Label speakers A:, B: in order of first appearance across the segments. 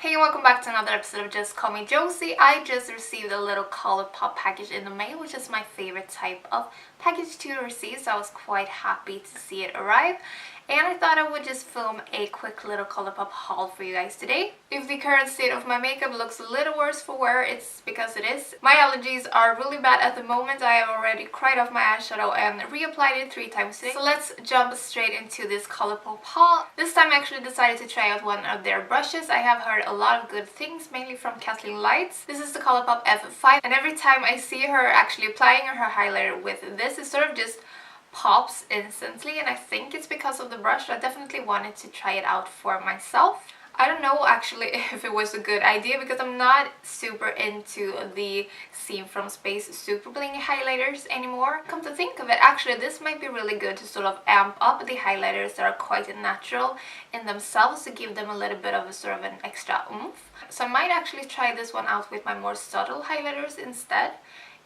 A: Hey, welcome back to another episode of Just Call Me Josie. I just received a little COLOURPOP package in the mail, which is my favorite type of package to receive, so I was quite happy to see it arrive. And I thought I would just film a quick little COLOURPOP haul for you guys today. If the current state of my makeup looks a little worse for wear, it's because it is. My allergies are really bad at the moment. I have already cried off my eyeshadow and reapplied it 3 times today. So let's jump straight into this COLOURPOP haul. This time I actually decided to try out one of their brushes. I have heard a lot of good things, mainly from Kathleen Lights. This is the COLOURPOP F5, and every time I see her actually applying her highlighter with this, it sort of just pops instantly, and I think it's because of the brush. I definitely wanted to try it out for myself. I don't know actually if it was a good idea because I'm not super into the Scene from Space super blingy highlighters anymore. Come to think of it, actually this might be really good to sort of amp up the highlighters that are quite natural in themselves, to give them a little bit of a sort of an extra oomph. So I might actually try this one out with my more subtle highlighters instead,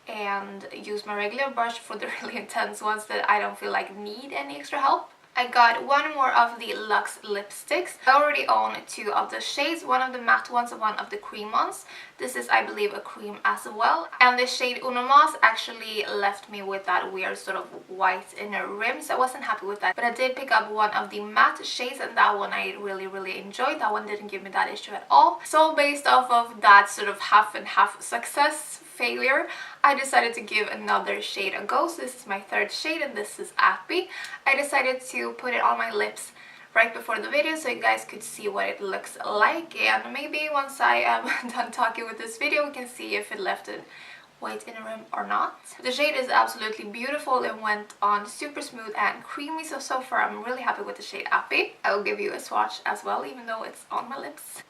A: and use my regular brush for the really intense ones that I don't feel like need any extra help. I got one more of the Luxe lipsticks. I already own 2 of the shades, one of the matte ones and one of the cream ones. This is, I believe, a cream as well. And the shade Uno Mas actually left me with that weird sort of white inner rim, so I wasn't happy with that. But I did pick up one of the matte shades, and that one I really enjoyed. That one didn't give me that issue at all. So based off of that sort of half and half success failure, I decided to give another shade a go. So this is my 3rd shade, and this is Appy. I decided to put it on my lips right before the video so you guys could see what it looks like, and maybe once I am done talking with this video we can see if it left a white inner rim or not. The shade is absolutely beautiful and went on super smooth and creamy, so far I'm really happy with the shade Appy. I will give you a swatch as well, even though it's on my lips.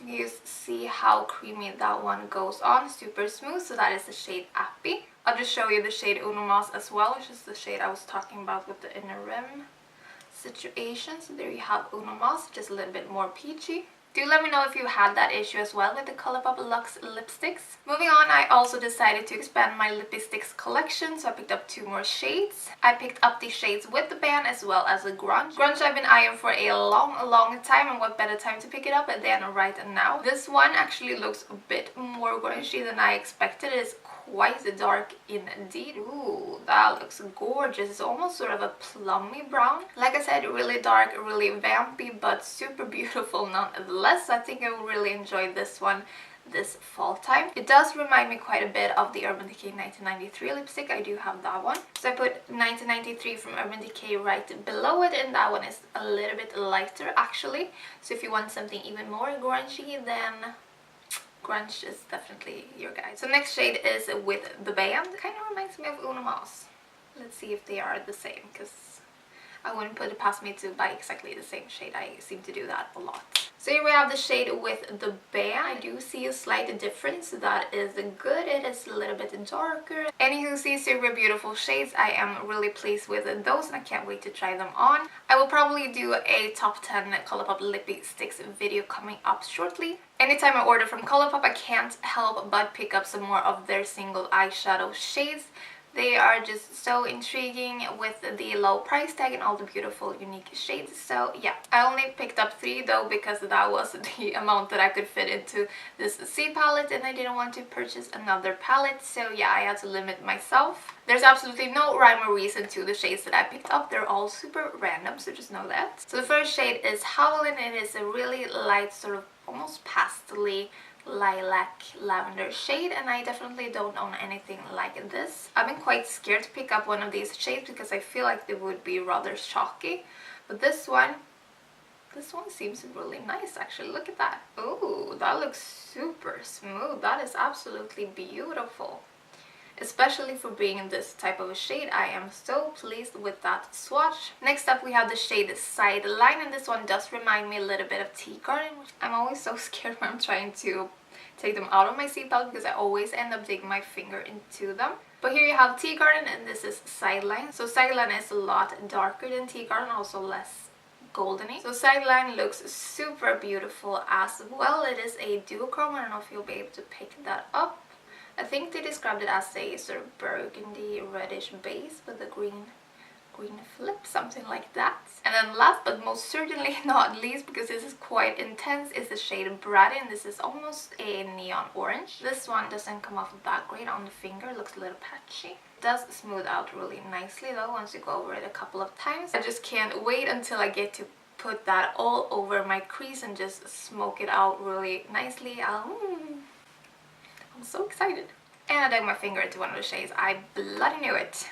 A: You see how creamy that one goes on, super smooth. So that is the shade Appy. I'll just show you the shade Uno Mas as well, which is the shade I was talking about with the inner rim situation. So there you have Uno Mas, just a little bit more peachy. Do let me know if you had that issue as well with the COLOURPOP Luxe lipsticks. Moving on, I also decided to expand my lipsticks collection, so I picked up 2 more shades. I picked up the shades with the band as well as the grunge. Grunge I've been eyeing for a long time, and what better time to pick it up than right now. This one actually looks a bit more grungy than I expected. It is quite dark indeed. Ooh, that looks gorgeous. It's almost sort of a plummy brown. Like I said, really dark, really vampy, but super beautiful nonetheless. I think I will really enjoy this one this fall time. It does remind me quite a bit of the Urban Decay 1993 lipstick. I do have that one. So I put 1993 from Urban Decay right below it, and that one is a little bit lighter actually. So if you want something even more grungy, then grunge is definitely your guide. So next shade is with the band. Kind of reminds me of Uno Mas. Let's see if they are the same, because I wouldn't put it past me to buy exactly the same shade. I seem to do that a lot. So here we have the shade with the band. I do see a slight difference. That is good. It is a little bit darker. Anywho, these super beautiful shades. I am really pleased with those, and I can't wait to try them on. I will probably do a top 10 COLOURPOP lipsticks video coming up shortly. Anytime I order from COLOURPOP, I can't help but pick up some more of their single eyeshadow shades. They are just so intriguing with the low price tag and all the beautiful unique shades. So yeah, I only picked up 3 though, because that was the amount that I could fit into this C palette, and I didn't want to purchase another palette, so yeah, I had to limit myself. There's absolutely no rhyme or reason to the shades that I picked up. They're all super random, so just know that. So the first shade is Howlin'. It is a really light, sort of almost pastel-y lilac lavender shade, and I definitely don't own anything like this. I've been quite scared to pick up one of these shades because I feel like they would be rather chalky, but this one seems really nice actually. Look at that. Ooh, that looks super smooth. That is absolutely beautiful, especially for being in this type of a shade. I am so pleased with that swatch. Next up we have the shade Sideline, and this one does remind me a little bit of Tea Garden, which I'm always so scared when I'm trying to take them out of my C palette, because I always end up digging my finger into them. But here you have Tea Garden, and this is Sideline. So Sideline is a lot darker than Tea Garden, also less goldeny. So Sideline looks super beautiful as well. It is a duochrome. I don't know if you'll be able to pick that up. I think they described it as a sort of burgundy reddish base with a green green flip, something like that. And then last but most certainly not least, because this is quite intense, is the shade Bratty, and this is almost a neon orange. This one doesn't come off that great on the finger, it looks a little patchy. It does smooth out really nicely though once you go over it a couple of times. I just can't wait until I get to put that all over my crease and just smoke it out really nicely. I'm so excited. And I dug my finger into one of the shades. I bloody knew it.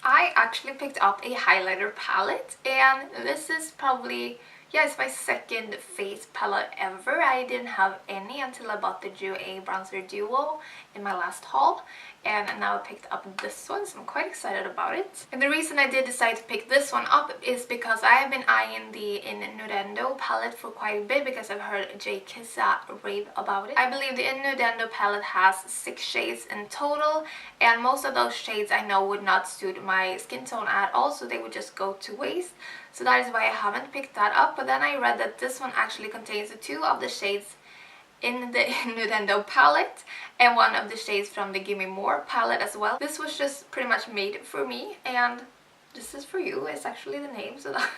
A: I actually picked up a highlighter palette, and this is probably, yeah, it's my second face palette ever. I didn't have any until I bought the Duo A Bronzer Duo in my last haul, and now I picked up this one, so I'm quite excited about it. And the reason I did decide to pick this one up is because I have been eyeing the Innuendo palette for quite a bit because I've heard Jay Kissa rave about it. I believe the Innuendo palette has 6 shades in total, and most of those shades I know would not suit my skin tone at all, so they would just go to waste. So that is why I haven't picked that up. But then I read that this one actually contains 2 of the shades in the Innuendo palette and 1 of the shades from the Gimme More palette as well. This was just pretty much made for me, and this is for you is actually the name, so that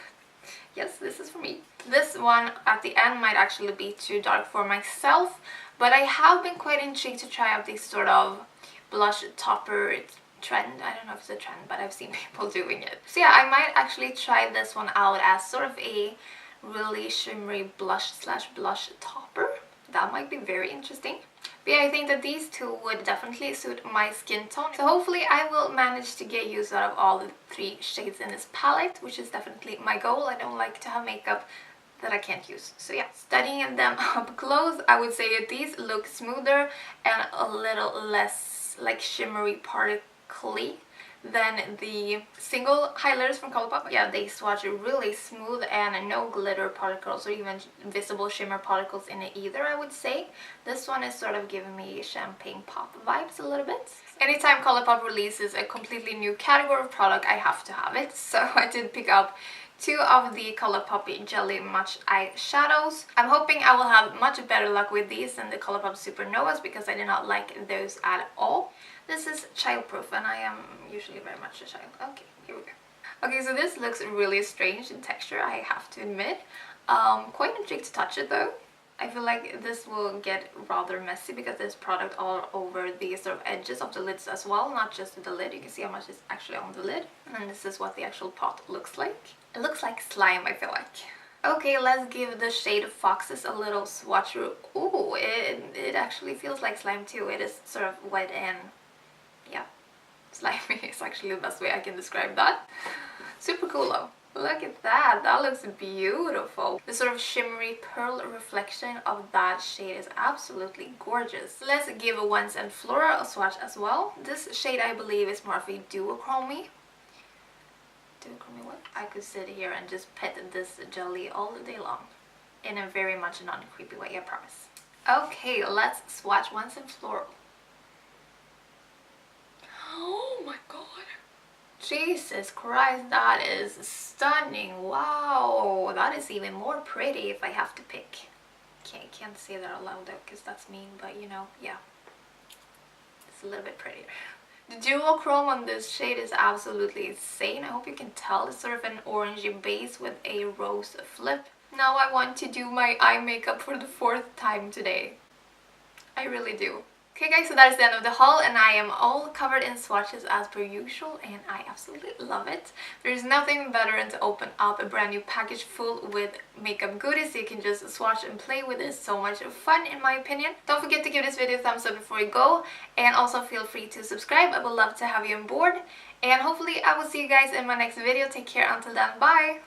A: yes, this is for me. This one at the end might actually be too dark for myself, but I have been quite intrigued to try out this sort of blush topper trend. I don't know if it's a trend, but I've seen people doing it. So yeah, I might actually try this one out as sort of a really shimmery blush slash blush topper. That might be very interesting. But yeah, I think that these 2 would definitely suit my skin tone. So hopefully I will manage to get use out of all the 3 shades in this palette, which is definitely my goal. I don't like to have makeup that I can't use. So yeah, studying them up close, I would say that these look smoother and a little less like shimmery particly than the single highlighters from ColourPop. Yeah, they swatch really smooth and no glitter particles or even visible shimmer particles in it either, I would say. This one is sort of giving me champagne pop vibes a little bit. Anytime ColourPop releases a completely new category of product, I have to have it. So I did pick up 2 of the ColourPop Jelly Match eyeshadows. I'm hoping I will have much better luck with these than the ColourPop Supernovas because I did not like those at all. This is childproof, and I am usually very much a child. Okay, here we go. Okay, so this looks really strange in texture, I have to admit. Quite intrigued to touch it though. I feel like this will get rather messy because there's product all over the sort of edges of the lids as well, not just the lid. You can see how much is actually on the lid. And this is what the actual pot looks like. It looks like slime, I feel like. Okay, let's give the shade Foxes a little swatch through. Ooh, it actually feels like slime too. It is sort of wet and yeah, slimy is actually the best way I can describe that. Super cool though. Look at that, that looks beautiful. The sort of shimmery pearl reflection of that shade is absolutely gorgeous. Let's give a Once and Flora a swatch as well. This shade I believe is more of a duochrome. Duochrome what? I could sit here and just pet this jelly all day long. In a very much non-creepy way, I promise. Okay, let's swatch Once and Flora. Oh my god. Jesus Christ, that is stunning. Wow, that is even more pretty if I have to pick. Can't say that out loud though because that's mean, but you know, yeah. It's a little bit prettier. The duochrome on this shade is absolutely insane. I hope you can tell. It's sort of an orangey base with a rose flip. Now I want to do my eye makeup for the 4th time today. I really do. Okay guys, so that is the end of the haul, and I am all covered in swatches as per usual, and I absolutely love it. There's nothing better than to open up a brand new package full with makeup goodies so you can just swatch and play with. It. So much fun in my opinion. Don't forget to give this video a thumbs up before you go, and also feel free to subscribe. I would love to have you on board, and hopefully I will see you guys in my next video. Take care until then, bye!